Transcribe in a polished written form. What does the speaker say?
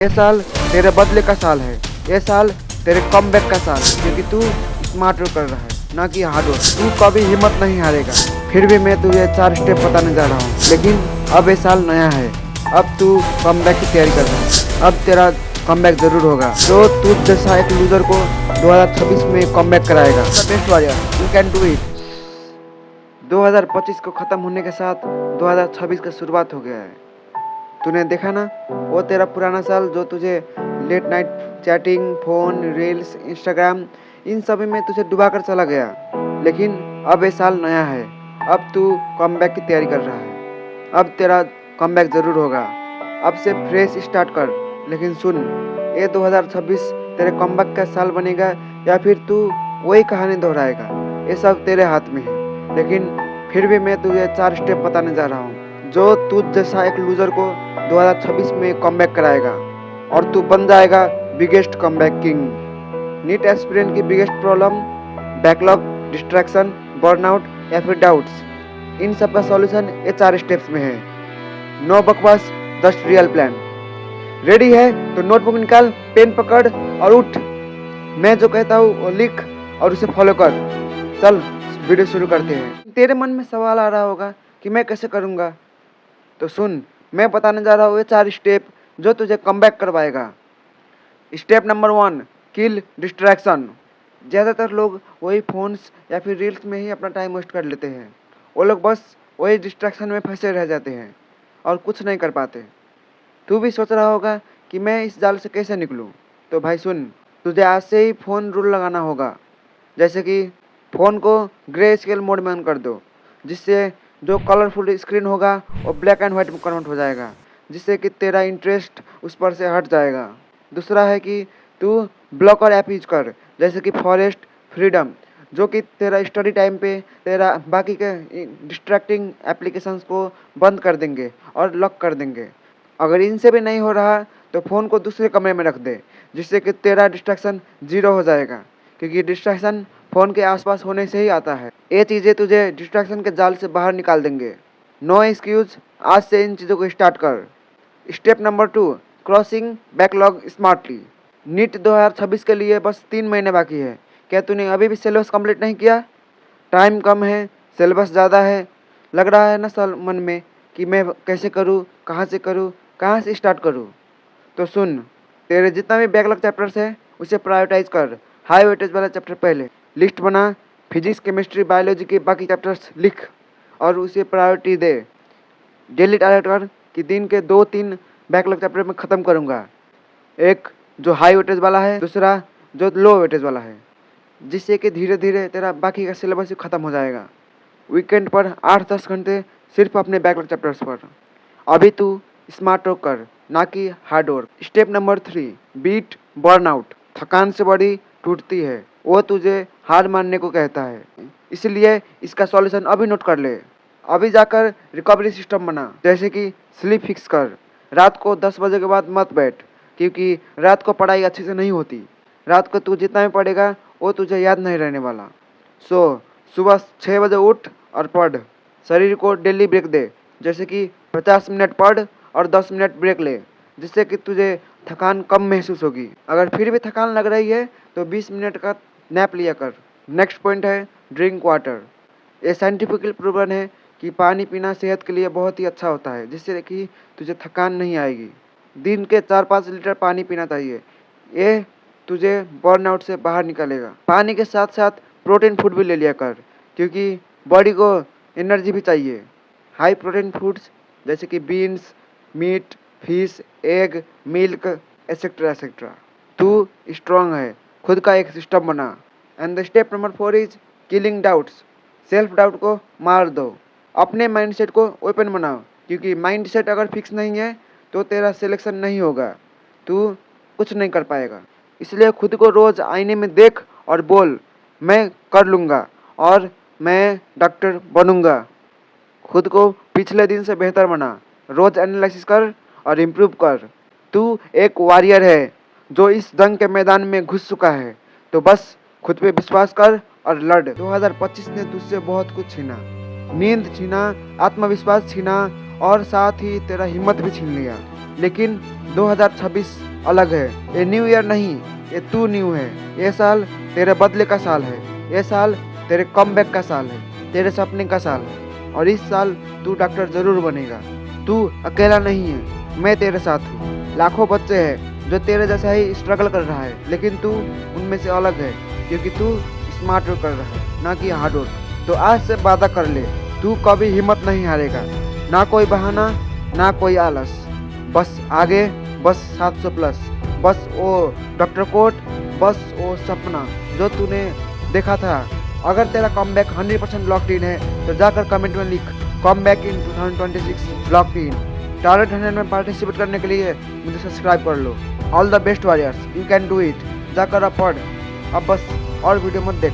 ये साल तेरे बदले का साल है। ये साल तेरे कमबैक का साल है, क्योंकि तू स्मार्ट वर्क कर रहा है, ना कि हार्ड वर्क। तू कभी हिम्मत नहीं हारेगा। फिर भी मैं तुझे 4 स्टेप बताने जा रहा हूँ, लेकिन अब ये साल नया है। अब तू कमबैक की तैयारी कर रहा है। अब तेरा कमबैक जरूर होगा। जो तू जैसा एक लूजर को 2026 में कमबैक कराएगा। Best warrior, you can do it. 2025 को खत्म होने के साथ 2026 का शुरुआत हो गया है। तूने देखा ना, वो तेरा पुराना साल जो तुझे late night chatting, phone, reels, Instagram, इन सभी में तुझे डुबा कर चला गया। लेकिन अब ये साल नया है। अब तू कमबैक की तैयारी कर रहा है। अब तेरा कमबैक जरूर होगा। अब से फ्रेश स्टार्ट कर। लेकिन सुन, ये 2026 तेरे कमबैक का साल बनेगा या फिर तू वही कहानी दोहराएगा, ये सब तेरे हाथ में है। लेकिन फिर भी मैं तुझे 4 स्टेप बताने जा रहा हूँ, जो तू जैसा एक लूजर को 2026 में कमबैक कराएगा और तू बन जाएगा biggest comeback king. NEET aspirant की biggest problem backlog, distraction, burnout या फिर डाउट्स। इन सब का सॉल्यूशन ये 4 स्टेप्स में है। नो बकवास, जस्ट रियल प्लान। रेडी है तो नोटबुक निकाल, पेन पकड़ और उठ। मैं जो कहता हूँ वो लिख और उसे फॉलो कर। चल वीडियो शुरू करते हैं। तेरे मन में सवाल आ रहा होगा कि मैं कैसे करूँगा, तो सुन, मैं बताने जा रहा हूँ ये 4 स्टेप जो तुझे कमबैक करवाएगा। स्टेप नंबर 1, किल डिस्ट्रैक्शन। ज़्यादातर लोग वही फोन्स या फिर रील्स में ही अपना टाइम वेस्ट कर लेते हैं। वो लोग बस वही डिस्ट्रैक्शन में फंसे रह जाते हैं और कुछ नहीं कर पाते। तू भी सोच रहा होगा कि मैं इस जाल से कैसे निकलूं? तो भाई सुन, तुझे आज से ही फ़ोन रूल लगाना होगा। जैसे कि फ़ोन को ग्रे स्केल मोड में ऑन कर दो, जिससे जो कलरफुल स्क्रीन होगा वो ब्लैक एंड वाइट में कन्वर्ट हो जाएगा, जिससे कि तेरा इंटरेस्ट उस पर से हट जाएगा। दूसरा है कि तू ब्लॉकर ऐप यूज कर, जैसे कि फॉरेस्ट, फ्रीडम, जो कि तेरा स्टडी टाइम पे तेरा बाकी के डिस्ट्रैक्टिंग एप्लीकेशंस को बंद कर देंगे और लॉक कर देंगे। अगर इनसे भी नहीं हो रहा तो फ़ोन को दूसरे कमरे में रख दे, जिससे कि तेरा डिस्ट्रैक्शन ज़ीरो हो जाएगा, क्योंकि डिस्ट्रैक्शन फ़ोन के आसपास होने से ही आता है। ये चीज़ें तुझे डिस्ट्रैक्शन के जाल से बाहर निकाल देंगे। नो एक्सक्यूज़, आज से इन चीज़ों को स्टार्ट कर। Step number 2, crossing backlog smartly. NEET 2026 के लिए बस 3 महीने बाकी है। क्या तूने अभी भी सिलेबस कंप्लीट नहीं किया? टाइम कम है, सिलेबस ज़्यादा है। लग रहा है ना साल मन में कि मैं कैसे करूँ, कहाँ से करूँ, कहाँ से स्टार्ट करूँ? तो सुन, तेरे जितना भी बैकलॉग चैप्टर्स है उसे प्रायोरिटाइज कर। हाई वेटेज वाला चैप्टर पहले लिस्ट बना, फिजिक्स, केमिस्ट्री, बायोलॉजी के बाकी चैप्टर्स लिख और उसे प्रायोरिटी दे। डेली टारगेट कर कि दिन के 2-3 बैकलॉग चैप्टर में ख़त्म करूँगा। एक जो हाई वेटेज वाला है, दूसरा जो लो वेटेज वाला है, जिससे कि धीरे धीरे तेरा बाकी का सिलेबस ही ख़त्म हो जाएगा। वीकेंड पर 8-10 घंटे सिर्फ अपने बैकलॉग चैप्टर्स पर। अभी तू स्मार्ट वर्क कर, ना कि hard work. Step number 3, beat burnout. थकान से बॉडी टूटती है, वो तुझे हार मानने को कहता है। इसलिए इसका सॉल्यूशन अभी नोट कर ले। अभी जाकर रिकवरी सिस्टम बना, जैसे कि स्लीप फिक्स कर। रात को 10 बजे के बाद मत बैठ, क्योंकि रात को पढ़ाई अच्छे से नहीं होती। रात को तू जितना भी पढ़ेगा वो तुझे याद नहीं रहने वाला। सो सुबह 6 बजे उठ और पढ़। शरीर को डेली ब्रेक दे, जैसे कि 50 मिनट पढ़ और 10 मिनट ब्रेक ले, जिससे कि तुझे थकान कम महसूस होगी। अगर फिर भी थकान लग रही है तो 20 मिनट का नैप लिया कर। नेक्स्ट पॉइंट है ड्रिंक वाटर। ये साइंटिफिकली प्रूवन है कि पानी पीना सेहत के लिए बहुत ही अच्छा होता है, जिससे कि तुझे थकान नहीं आएगी। दिन के 4-5 लीटर पानी पीना चाहिए। ये तुझे बर्नआउट से बाहर निकालेगा। पानी के साथ साथ प्रोटीन फूड भी ले लिया कर, क्योंकि बॉडी को एनर्जी भी चाहिए। हाई प्रोटीन फूड्स जैसे कि beans, meat, fish, egg, milk, etcetera etcetera. तू स्ट्रांग है, खुद का एक सिस्टम बना। And the step number 4 is killing doubts. Self doubt को मार दो। अपने माइंडसेट को ओपन बनाओ, क्योंकि माइंडसेट अगर फिक्स नहीं है तो तेरा सिलेक्शन नहीं होगा, तू कुछ नहीं कर पाएगा। इसलिए खुद को रोज़ आईने में देख और बोल, मैं कर लूँगा और मैं डॉक्टर बनूँगा। खुद को पिछले दिन से बेहतर बना। रोज़ एनालिसिस कर और इम्प्रूव कर। तू एक वॉरियर है जो इस जंग के मैदान में घुस चुका है, तो बस खुद पे विश्वास कर और लड़। 2025 ने तुझसे बहुत कुछ छीना, नींद छीना, आत्मविश्वास छीना और साथ ही तेरा हिम्मत भी छीन लिया। लेकिन 2026 अलग है। ये न्यू ईयर नहीं, ये तू न्यू है। ये साल तेरे बदले का साल है। ये साल तेरे कमबैक का साल है, तेरे सपने का साल है। और इस साल तू डॉक्टर जरूर बनेगा। तू अकेला नहीं है, मैं तेरे साथ हूँ। लाखों बच्चे हैं जो तेरे जैसा ही स्ट्रगल कर रहा है, लेकिन तू उनमें से अलग है क्योंकि तू स्मार्ट वर्क कर रहा है, ना कि हार्ड वर्क। तो आज से वादा कर ले, तू कभी हिम्मत नहीं हारेगा। ना कोई बहाना, ना कोई आलस, बस आगे, बस 700 प्लस, बस वो डॉक्टर कोट, बस वो सपना जो तूने देखा था। अगर तेरा कमबैक 100% लॉक्ड इन है तो जाकर कमेंट में लिख comeback in 2026 locked in. Talent 100 में पार्टिसिपेट करने के लिए मुझे सब्सक्राइब कर लो। All the best warriors, you can do it. जाकर अब पढ़, अब बस और वीडियो मत देख।